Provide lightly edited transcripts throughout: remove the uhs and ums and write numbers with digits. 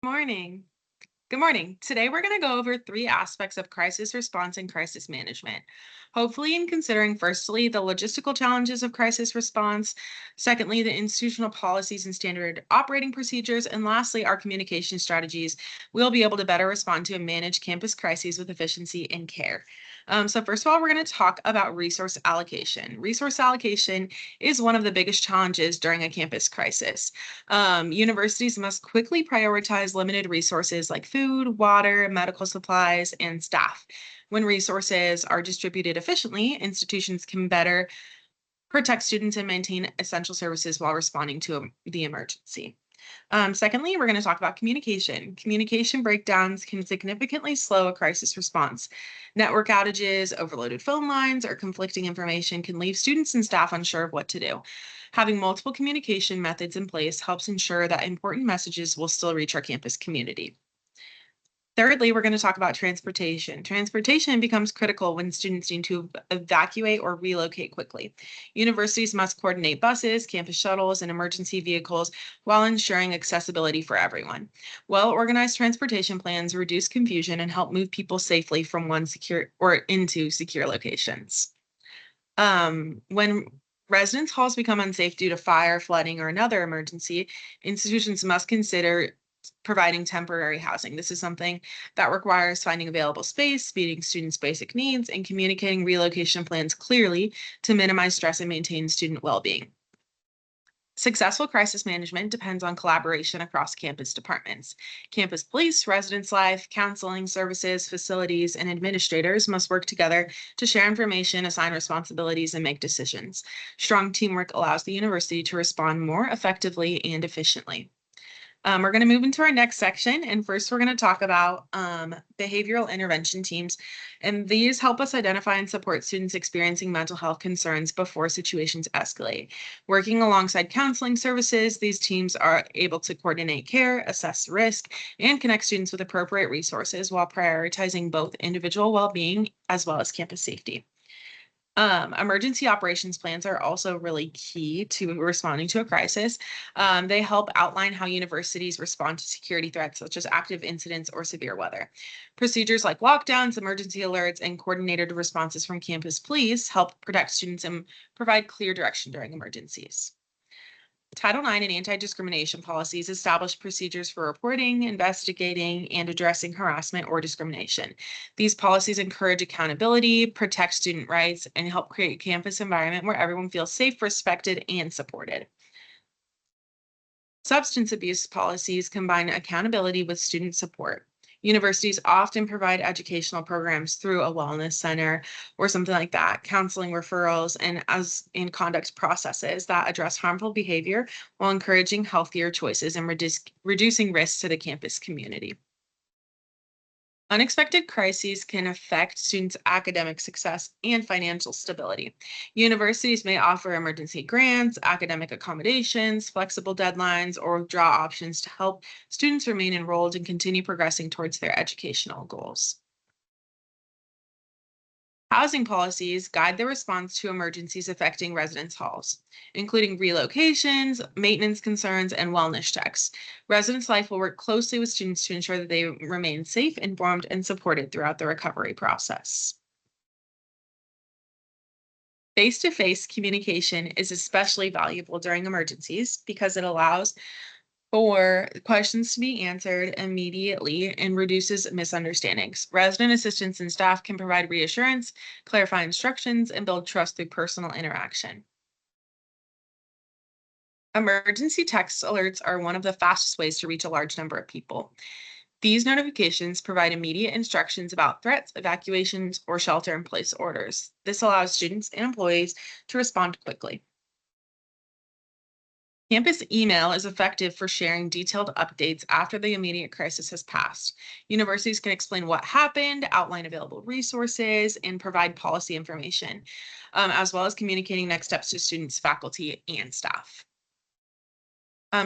Morning. Good morning. Today we're going to go over three aspects of crisis response and crisis management. Hopefully, in considering firstly the logistical challenges of crisis response, secondly, the institutional policies and standard operating procedures, and lastly, our communication strategies, we'll be able to better respond to and manage campus crises with efficiency and care. So, first of all, we're going to talk about resource allocation. Resource allocation is one of the biggest challenges during a campus crisis. Universities must quickly prioritize limited resources like food, water, medical supplies, and staff. When resources are distributed efficiently, institutions can better protect students and maintain essential services while responding to the emergency. Secondly, we're going to talk about communication. Communication breakdowns can significantly slow a crisis response. Network outages, overloaded phone lines, or conflicting information can leave students and staff unsure of what to do. Having multiple communication methods in place helps ensure that important messages will still reach our campus community. Thirdly, we're going to talk about transportation. Transportation becomes critical when students need to evacuate or relocate quickly. Universities must coordinate buses, campus shuttles, and emergency vehicles while ensuring accessibility for everyone. Well organized transportation plans reduce confusion and help move people safely from one secure or into secure locations. When residence halls become unsafe due to fire, flooding, or another emergency, institutions must consider providing temporary housing. This is something that requires finding available space, meeting students' basic needs, and communicating relocation plans clearly to minimize stress and maintain student well being. Successful crisis management depends on collaboration across campus departments. Campus police, residence life, counseling services, facilities, and administrators must work together to share information, assign responsibilities, and make decisions. Strong teamwork allows the university to respond more effectively and efficiently. We're going to move into our next section. And first, we're going to talk about behavioral intervention teams. And these help us identify and support students experiencing mental health concerns before situations escalate. Working alongside counseling services, these teams are able to coordinate care, assess risk, and connect students with appropriate resources while prioritizing both individual well being as well as campus safety. Emergency operations plans are also really key to responding to a crisis. They help outline how universities respond to security threats such as active incidents or severe weather. Procedures like lockdowns, emergency alerts, and coordinated responses from campus police help protect students and provide clear direction during emergencies. Title IX and anti discrimination policies establish procedures for reporting, investigating, and addressing harassment or discrimination. These policies encourage accountability, protect student rights, and help create a campus environment where everyone feels safe, respected, and supported. Substance abuse policies combine accountability with student support. Universities often provide educational programs through a wellness center or something like that, counseling referrals, and as in conduct processes that address harmful behavior while encouraging healthier choices and reducing risks to the campus community. Unexpected crises can affect students' academic success and financial stability. Universities may offer emergency grants, academic accommodations, flexible deadlines, or withdrawal options to help students remain enrolled and continue progressing towards their educational goals. Housing policies guide the response to emergencies affecting residence halls, including relocations, maintenance concerns, and wellness checks. Residence life will work closely with students to ensure that they remain safe, informed, and supported throughout the recovery process. Face to face communication is especially valuable during emergencies because it allows for questions to be answered immediately and reduces misunderstandings. Resident assistants and staff can provide reassurance, clarify instructions, and build trust through personal interaction. Emergency text alerts are one of the fastest ways to reach a large number of people. These notifications provide immediate instructions about threats, evacuations, or shelter in place orders. This allows students and employees to respond quickly. Campus email is effective for sharing detailed updates after the immediate crisis has passed. Universities can explain what happened, outline available resources, and provide policy information, as well as communicating next steps to students, faculty, and staff.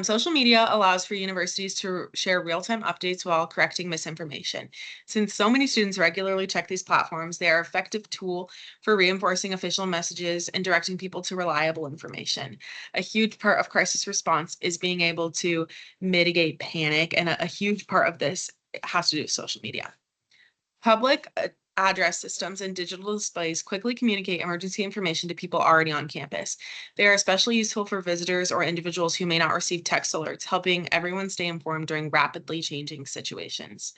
Social media allows for universities to share real-time updates while correcting misinformation. Since so many students regularly check these platforms, they are an effective tool for reinforcing official messages and directing people to reliable information. A huge part of crisis response is being able to mitigate panic, and a huge part of this has to do with social media. Public address systems and digital displays quickly communicate emergency information to people already on campus. They are especially useful for visitors or individuals who may not receive text alerts, helping everyone stay informed during rapidly changing situations.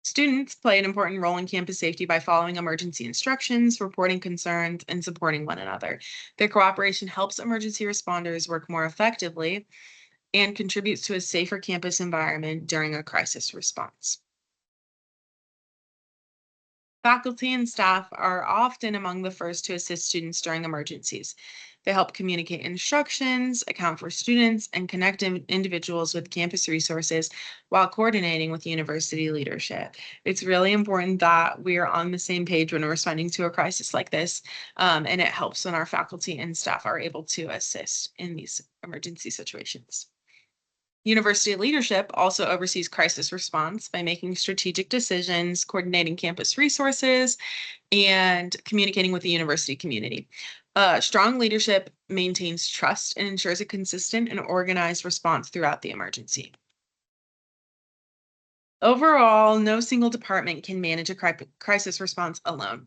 Students play an important role in campus safety by following emergency instructions, reporting concerns, and supporting one another. Their cooperation helps emergency responders work more effectively and contributes to a safer campus environment during a crisis response. Faculty and staff are often among the first to assist students during emergencies. They help communicate instructions, account for students, and connect individuals with campus resources while coordinating with university leadership. It's really important that we are on the same page when we're responding to a crisis like this, and it helps when our faculty and staff are able to assist in these emergency situations. University leadership also oversees crisis response by making strategic decisions, coordinating campus resources, and communicating with the university community. Strong leadership maintains trust and ensures a consistent and organized response throughout the emergency. Overall, no single department can manage a crisis response alone.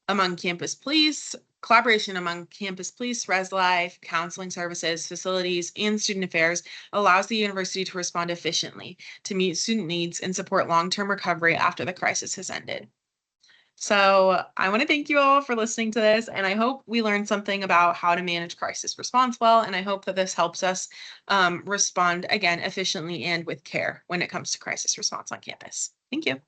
Among campus police, collaboration among campus police, res life, counseling services, facilities, and student affairs allows the university to respond efficiently to meet student needs and support long-term recovery after the crisis has ended. So I want to thank you all for listening to this, and I hope we learned something about how to manage crisis response well. And I hope that this helps us respond again efficiently and with care when it comes to crisis response on campus. Thank you.